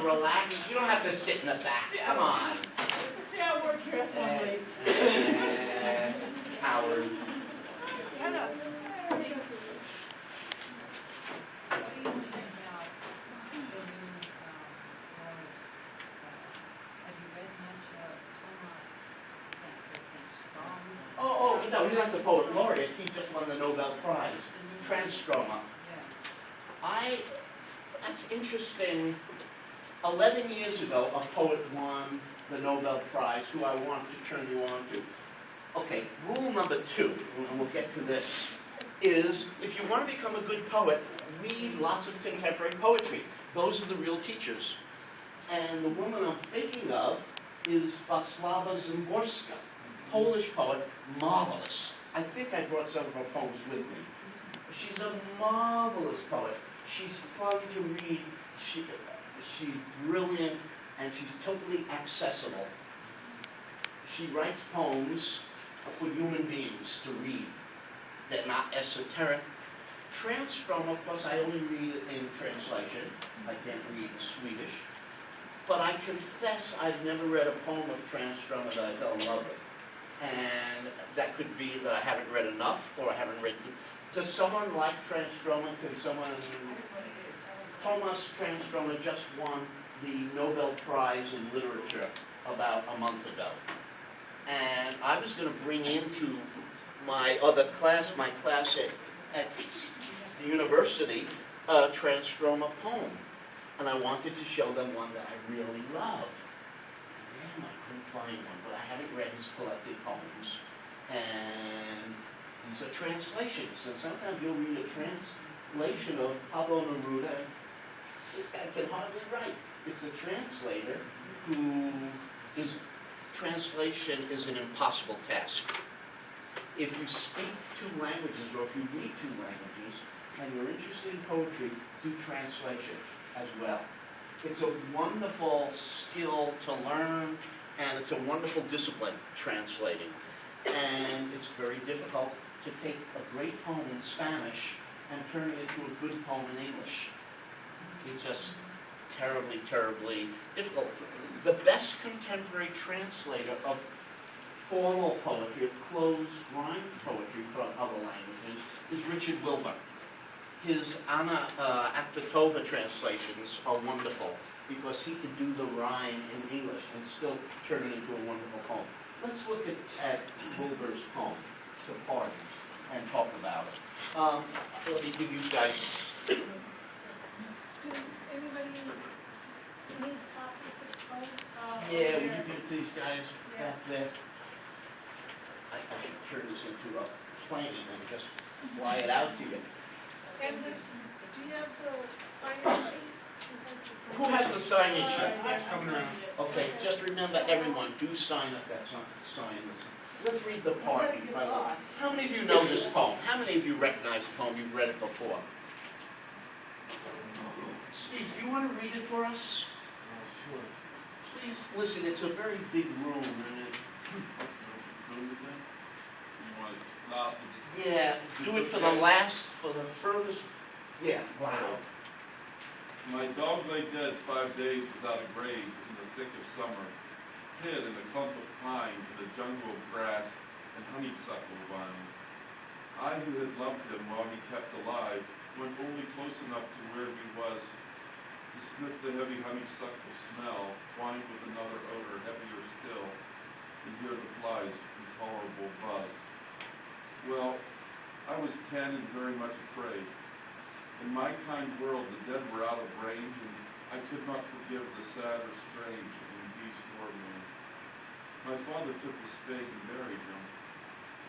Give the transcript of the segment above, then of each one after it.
relax. You don't have to sit in the back. Come on. See how I work here, that's one way. Howard. Hello. Oh, no, he's not the poet laureate. He just won the Nobel Prize. Transstroma. That's interesting. 11 years ago, a poet won the Nobel Prize, who I want to turn you on to. Okay, rule number 2, and we'll get to this, is if you want to become a good poet, read lots of contemporary poetry. Those are the real teachers. And the woman I'm thinking of is Wacława Szymborska, Polish poet, marvelous. I think I brought some of her poems with me. She's a marvelous poet. She's fun to read. She's brilliant, and she's totally accessible. She writes poems for human beings to read. They're not esoteric. Transstroma, of course, I only read it in translation. I can't read Swedish. But I confess I've never read a poem of Transstroma that I fell in love with. And that could be that I haven't read enough, or I haven't read. Does someone like Transstroma? Can someone? Thomas Transstroma just won the Nobel Prize in Literature about a month ago. And I was going to bring into my other class, my class at the university, a Transstroma poem. And I wanted to show them one that I really love. Damn, I couldn't find one, but I haven't read his collected poems. And these are translations. And sometimes you'll read a translation of Pablo Neruda. This guy can hardly write. It's a translator who is, translation is an impossible task. If you speak 2 languages, or if you read 2 languages, and you're interested in poetry, do translation as well. It's a wonderful skill to learn, and it's a wonderful discipline, translating. And it's very difficult to take a great poem in Spanish and turn it into a good poem in English. It's just terribly, terribly difficult. The best contemporary translator of formal poetry, of closed rhyme poetry from other languages, is Richard Wilbur. His Anna Akhmatova translations are wonderful because he can do the rhyme in English and still turn it into a wonderful poem. Let's look at Wilbur's poem, To Pardon, and talk about it. Let me give you guys. Does anybody need copies of the poem? Yeah, would you give it to these guys back there? I should turn this into a plane and just fly it out to you. And this, do you have the sign-in sheet? Who has the sign-in sheet? It's coming around. Okay, just remember, everyone, do sign up that sign. Let's read the part. How many of you know this poem? How many of you recognize the poem? You've read it before. Steve, do you want to read it for us? Sure. Please listen, it's a very big room. Yeah, do it for the furthest. Yeah, wow. My dog lay dead 5 days without a grave in the thick of summer, hid in a clump of pine to the jungle of grass and honeysuckle vine. I, who had loved him while he kept alive, went only close enough to where he was to sniff the heavy honeysuckle smell, twined with another odor heavier still, and hear the flies' intolerable buzz. Well, I was 10 and very much afraid. In my kind world, the dead were out of range, and I could not forgive the sad or strange in beast or man. My father took the spade and buried him.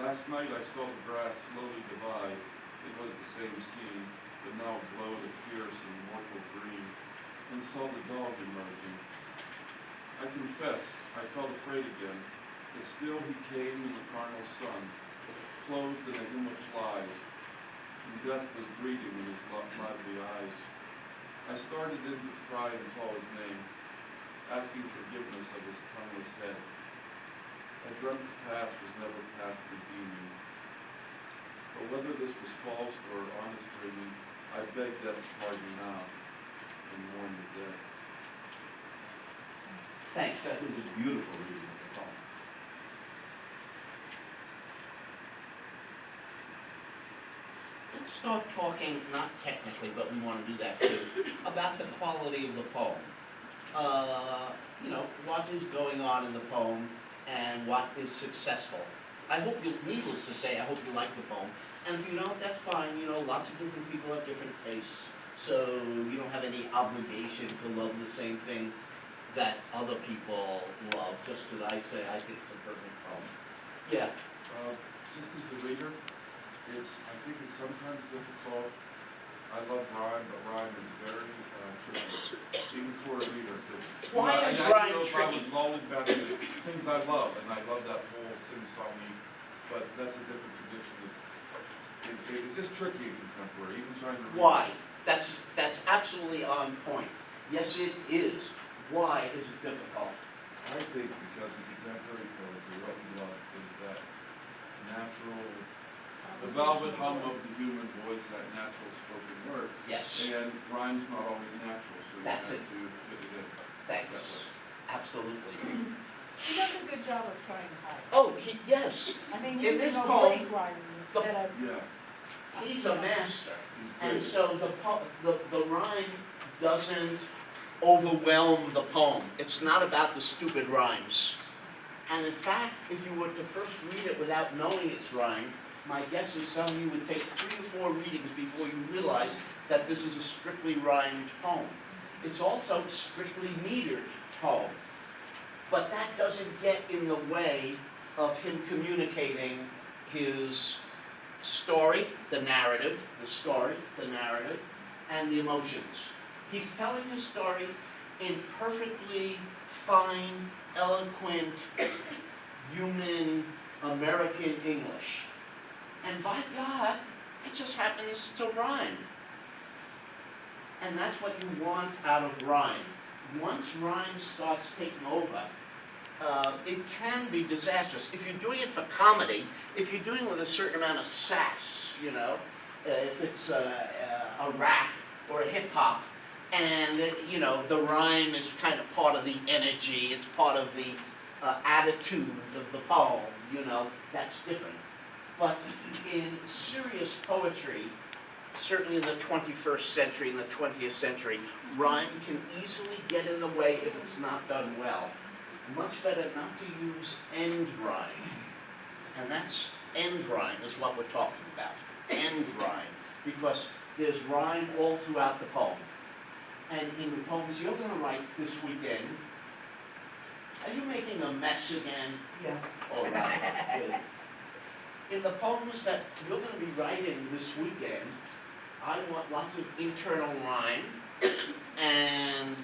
Last night I saw the grass slowly divide. It was the same scene, but now glowed a fierce and mortal green, and saw the dog emerging. I confess, I felt afraid again, but still he came in the carnal sun, clothed in a hymn of flies, and death was breathing in his lively eyes. I started in to cry and call his name, asking forgiveness of his tongueless head. I dreamt the past was never past redeeming. But whether this was false or honest dreaming, I beg death's pardon now and mourn the dead. Thanks, that was a beautiful reading of the poem. Let's start talking, not technically, but we want to do that too, about the quality of the poem. You know, what is going on in the poem and what is successful. I hope you, needless to say, I hope you like the poem. And if you don't, that's fine. You know, lots of different people have different tastes. So you don't have any obligation to love the same thing that other people love, just because I say I think it's a perfect poem. Yeah. Just as the reader, I think it's sometimes difficult. I love rhyme, but rhyme is very tricky, even for a reader. Why is I rhyme know if I was tricky? mulling back to things I love, and I love that whole sing-songy, but that's a different tradition. It's just tricky in contemporary, even trying to read. Why? That's absolutely on point. Yes, it is. Why is it difficult? I think because in contemporary poetry, what we love is that natural, the velvet hum of the human voice, that natural spoken word. Yes. And rhyme's not always natural, so you That's have it. to fit it in. Thanks. Absolutely. He does a good job of trying hard. Oh, yes. I mean, In this using poem, oblique rhymes instead of. Yeah, He's a master. he's And great. so the rhyme doesn't overwhelm the poem. It's not about the stupid rhymes. And in fact, if you were to first read it without knowing its rhyme, my guess is some of you would take 3 or 4 readings before you realize that this is a strictly rhymed poem. It's also strictly metered poem. But that doesn't get in the way of him communicating his story, the narrative, and the emotions. He's telling his story in perfectly fine, eloquent, human, American English. And by God, it just happens to rhyme. And that's what you want out of rhyme. Once rhyme starts taking over, it can be disastrous. If you're doing it for comedy, if you're doing it with a certain amount of sass, you know, if it's a rap or a hip-hop, and, you know, the rhyme is kind of part of the energy, it's part of the attitude of the poem, you know, that's different. But in serious poetry, certainly in the 21st century, in the 20th century, rhyme can easily get in the way if it's not done well. Much better not to use end rhyme. And that's end rhyme is what we're talking about. End rhyme. Because there's rhyme all throughout the poem. And in the poems you're going to write this weekend, are you making a mess again? Yes. All right. Good. In the poems that you're going to be writing this weekend, I want lots of internal rhyme and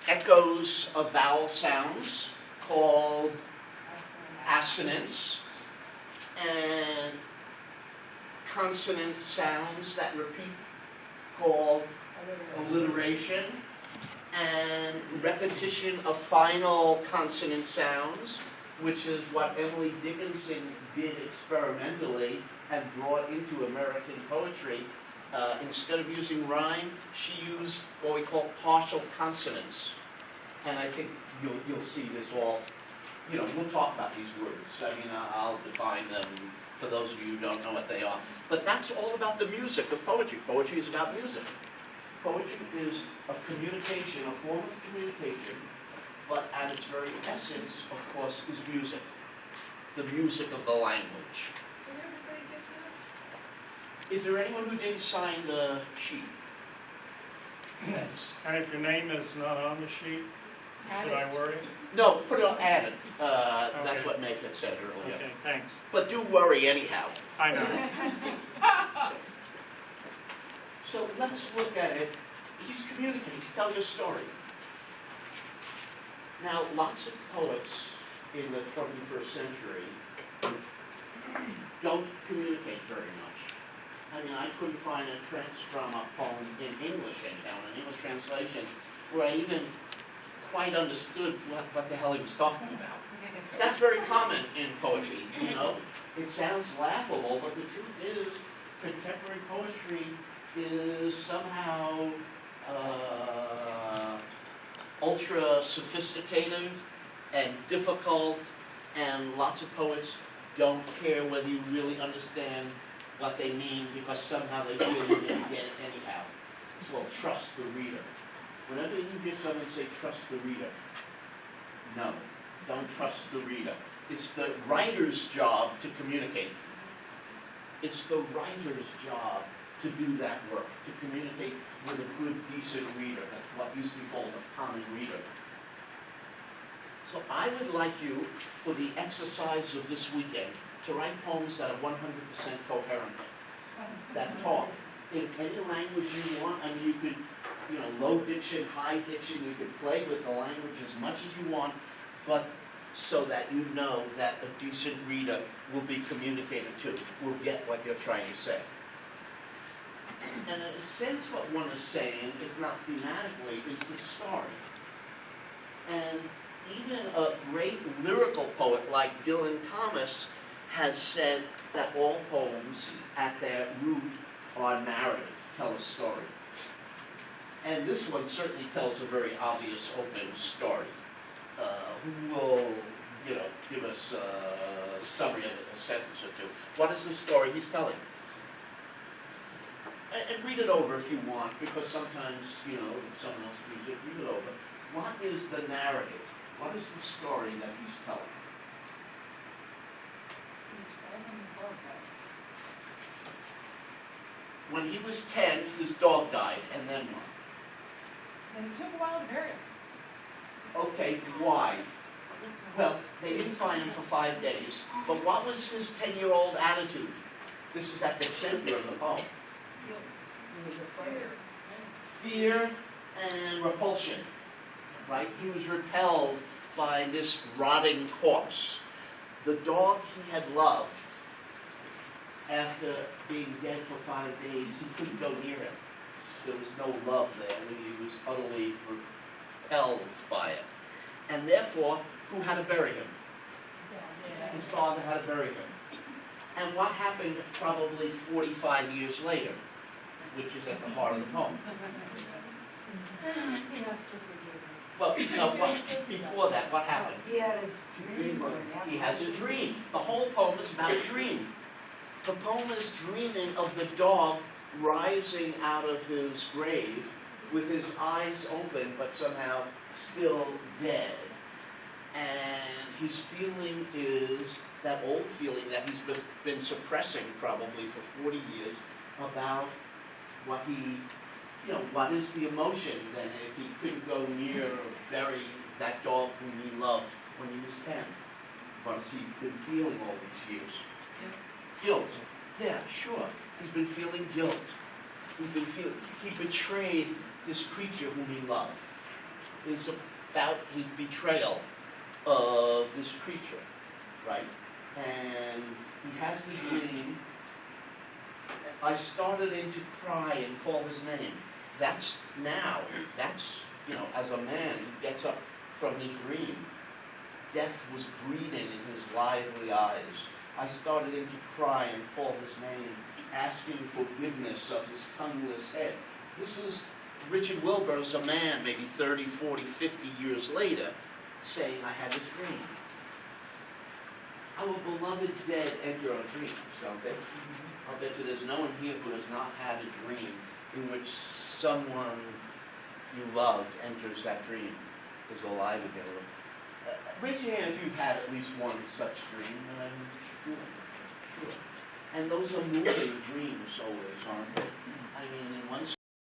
echoes of vowel sounds called assonance, and consonant sounds that repeat called alliteration, and repetition of final consonant sounds, which is what Emily Dickinson did experimentally and brought into American poetry. Instead of using rhyme, she used what we call partial consonants. And I think you'll see this all, you know, we'll talk about these words. I mean, I'll define them for those of you who don't know what they are. But that's all about the music of poetry. Poetry is about music. Poetry is a communication, a form of communication, but at its very essence, of course, is music. The music of the language. Did everybody get this? Is there anyone who didn't sign the sheet? Thanks. And if your name is not on the sheet, should I worry? No, put it on added. That's Okay. what Meg had said earlier. Okay, thanks. But do worry anyhow. I know. So let's look at it. He's communicating, he's telling a story. Now, lots of poets in the 21st century don't communicate very much. I mean, I couldn't find a transcrima poem in English anyhow, an English translation, where I even quite understood what the hell he was talking about. That's very common in poetry, you know. It sounds laughable, but the truth is, contemporary poetry is somehow ultra sophisticated and difficult, and lots of poets don't care whether you really understand what they mean because somehow they feel you didn't get it anyhow. It's called trust the reader. Whenever you hear someone say trust the reader, no, don't trust the reader. It's the writer's job to communicate. It's the writer's job to do that work, to communicate with a good, decent reader. That's what used to be called a common reader. So I would like you, for the exercise of this weekend, to write poems that are 100% coherent, that talk in any language you want. I mean, you could, low diction, high diction, you could play with the language as much as you want, but so that you know that a decent reader will be communicated to, will get what you're trying to say. And in a sense, what one is saying, if not thematically, is the story. And even a great lyrical poet like Dylan Thomas has said that all poems at their root are narrative, tell a story. And this one certainly tells a very obvious open story. Who will, give us a summary of it, a sentence or two. What is the story he's telling? And read it over if you want, because sometimes, if someone else reads it, read it over. What is the narrative? What is the story that he's telling? When he was 10, his dog died, and then what? And it took a while to bury him. Okay, why? Well, they didn't find him for 5 days, but what was his 10-year-old attitude? This is at the center of the poem. Fear and repulsion, right? He was repelled by this rotting corpse. The dog he had loved, after being dead for 5 days, he couldn't go near him. There was no love there. He was utterly repelled by it. And therefore, who had to bury him? His father had to bury him. And what happened probably 45 years later, which is at the heart of the poem? He asked for forgiveness. Well, before that, what happened? He had a dream. He has a dream. The whole poem is about a dream. The poem is dreaming of the dog rising out of his grave with his eyes open but somehow still dead. And his feeling is that old feeling that he's been suppressing probably for 40 years about what what is the emotion then if he couldn't go near or bury that dog whom he loved when he was 10? What has he been feeling all these years? Guilt. Yeah, sure. He's been feeling guilt. He betrayed this creature whom he loved. It's about his betrayal of this creature, right? And he has the dream. I started in to cry and call his name. That's now. That's, as a man, he gets up from his dream. Death was breathing in his lively eyes. I started in to cry and call his name, asking forgiveness of his tongueless head. This is Richard Wilbur as a man, maybe 30, 40, 50 years later, saying, I had this dream. Our beloved dead enter our dreams, don't they? I'll bet you there's no one here who has not had a dream in which someone you loved enters that dream, is alive again. Raise your hand if you've had at least one such dream. Sure. And those are moving dreams always, aren't they? I mean, in one